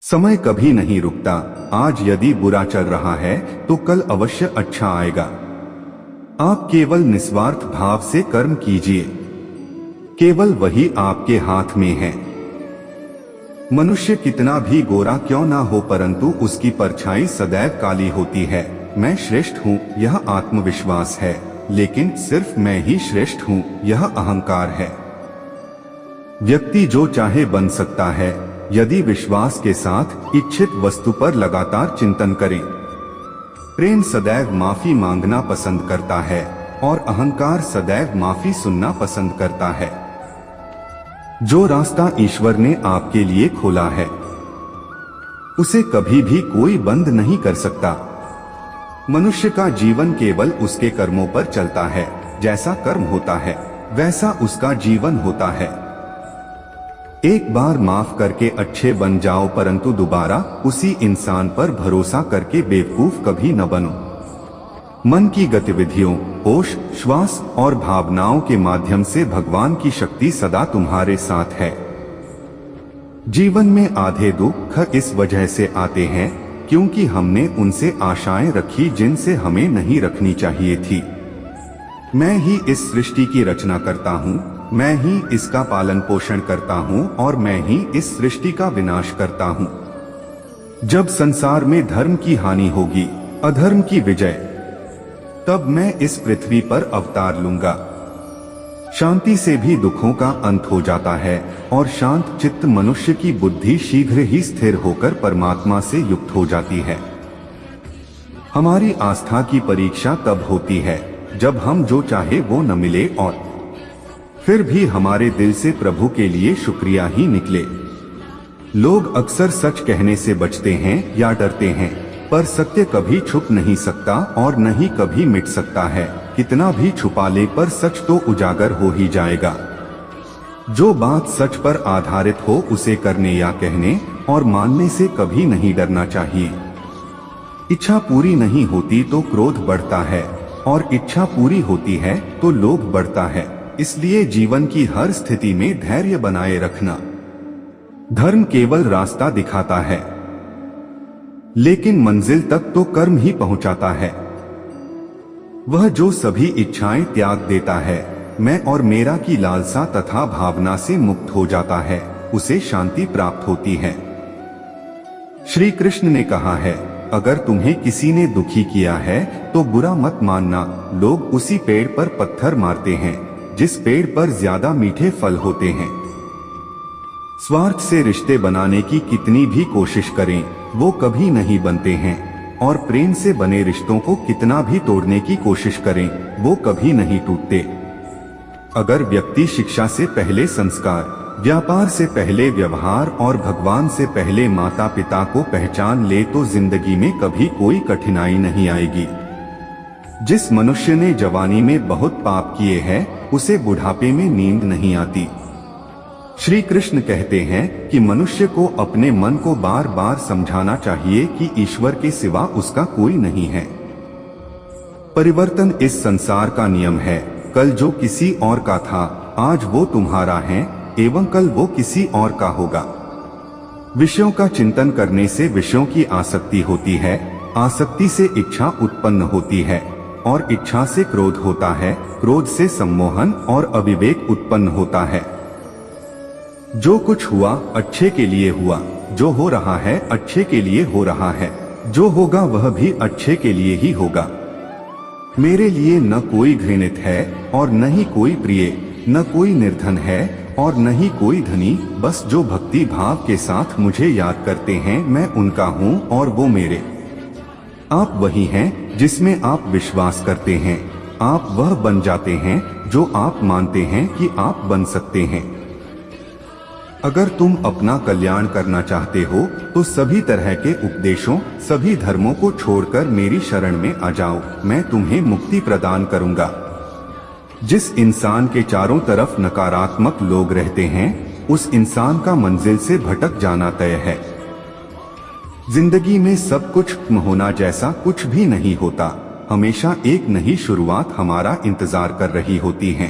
समय कभी नहीं रुकता। आज यदि बुरा चल रहा है तो कल अवश्य अच्छा आएगा। आप केवल निस्वार्थ भाव से कर्म कीजिए, केवल वही आपके हाथ में है। मनुष्य कितना भी गोरा क्यों ना हो, परंतु उसकी परछाई सदैव काली होती है। मैं श्रेष्ठ हूँ यह आत्मविश्वास है, लेकिन सिर्फ मैं ही श्रेष्ठ हूँ यह अहंकार है। व्यक्ति जो चाहे बन सकता है यदि विश्वास के साथ इच्छित वस्तु पर लगातार चिंतन करें। प्रेम सदैव माफी मांगना पसंद करता है और अहंकार सदैव माफी सुनना पसंद करता है। जो रास्ता ईश्वर ने आपके लिए खोला है उसे कभी भी कोई बंद नहीं कर सकता। मनुष्य का जीवन केवल उसके कर्मों पर चलता है। जैसा कर्म होता है वैसा उसका जीवन होता है। एक बार माफ करके अच्छे बन जाओ, परंतु दोबारा उसी इंसान पर भरोसा करके बेवकूफ कभी न बनो। मन की गतिविधियों, होश, श्वास और भावनाओं के माध्यम से भगवान की शक्ति सदा तुम्हारे साथ है। जीवन में आधे दुख इस वजह से आते हैं क्योंकि हमने उनसे आशाएं रखी जिनसे हमें नहीं रखनी चाहिए थी। मैं ही इस सृष्टि की रचना करता हूँ, मैं ही इसका पालन पोषण करता हूँ और मैं ही इस सृष्टि का विनाश करता हूँ। जब संसार में धर्म की हानि होगी, अधर्म की विजय, तब मैं इस पृथ्वी पर अवतार लूंगा। शांति से भी दुखों का अंत हो जाता है और शांत चित्त मनुष्य की बुद्धि शीघ्र ही स्थिर होकर परमात्मा से युक्त हो जाती है। हमारी आस्था की परीक्षा तब होती है जब हम जो चाहे वो न मिले और फिर भी हमारे दिल से प्रभु के लिए शुक्रिया ही निकले। लोग अक्सर सच कहने से बचते हैं या डरते हैं, पर सत्य कभी छुप नहीं सकता और न ही कभी मिट सकता है। कितना भी छुपा ले पर सच तो उजागर हो ही जाएगा। जो बात सच पर आधारित हो उसे करने या कहने और मानने से कभी नहीं डरना चाहिए। इच्छा पूरी नहीं होती तो क्रोध बढ़ता है और इच्छा पूरी होती है तो लोभ बढ़ता है। इसलिए जीवन की हर स्थिति में धैर्य बनाए रखना। धर्म केवल रास्ता दिखाता है, लेकिन मंजिल तक तो कर्म ही पहुंचाता है। वह जो सभी इच्छाएं त्याग देता है, मैं और मेरा की लालसा तथा भावना से मुक्त हो जाता है, उसे शांति प्राप्त होती है। श्री कृष्ण ने कहा है, अगर तुम्हें किसी ने दुखी किया है तो बुरा मत मानना। लोग उसी पेड़ पर पत्थर मारते हैं जिस पेड़ पर ज्यादा मीठे फल होते हैं। स्वार्थ से रिश्ते बनाने की कितनी भी कोशिश करें वो कभी नहीं बनते हैं, और प्रेम से बने रिश्तों को कितना भी तोड़ने की कोशिश करें वो कभी नहीं टूटते। अगर व्यक्ति शिक्षा से पहले संस्कार, व्यापार से पहले व्यवहार और भगवान से पहले माता पिता को पहचान ले तो जिंदगी में कभी कोई कठिनाई नहीं आएगी। जिस मनुष्य ने जवानी में बहुत पाप किए हैं उसे बुढ़ापे में नींद नहीं आती। श्री कृष्ण कहते हैं कि मनुष्य को अपने मन को बार बार समझाना चाहिए कि ईश्वर के सिवा उसका कोई नहीं है। परिवर्तन इस संसार का नियम है। कल जो किसी और का था आज वो तुम्हारा है एवं कल वो किसी और का होगा। विषयों का चिंतन करने से विषयों की आसक्ति होती है, आसक्ति से इच्छा उत्पन्न होती है और इच्छा से क्रोध होता है, क्रोध से सम्मोहन और अविवेक उत्पन्न होता है। जो कुछ हुआ अच्छे के लिए हुआ, जो हो रहा है अच्छे के लिए हो रहा है, जो होगा वह भी अच्छे के लिए ही होगा। मेरे लिए न कोई घृणित है और न ही कोई प्रिय, न कोई निर्धन है और न ही कोई धनी। बस जो भक्ति भाव के साथ मुझे याद करते हैं मैं उनका हूँ और वो मेरे। आप वही हैं जिसमें आप विश्वास करते हैं। आप वह बन जाते हैं जो आप मानते हैं कि आप बन सकते हैं। अगर तुम अपना कल्याण करना चाहते हो तो सभी तरह के उपदेशों, सभी धर्मों को छोड़कर मेरी शरण में आ जाओ, मैं तुम्हें मुक्ति प्रदान करूंगा। जिस इंसान के चारों तरफ नकारात्मक लोग रहते हैं उस इंसान का मंजिल से भटक जाना तय है। जिंदगी में सब कुछ होना जैसा कुछ भी नहीं होता। हमेशा एक नई शुरुआत हमारा इंतजार कर रही होती है।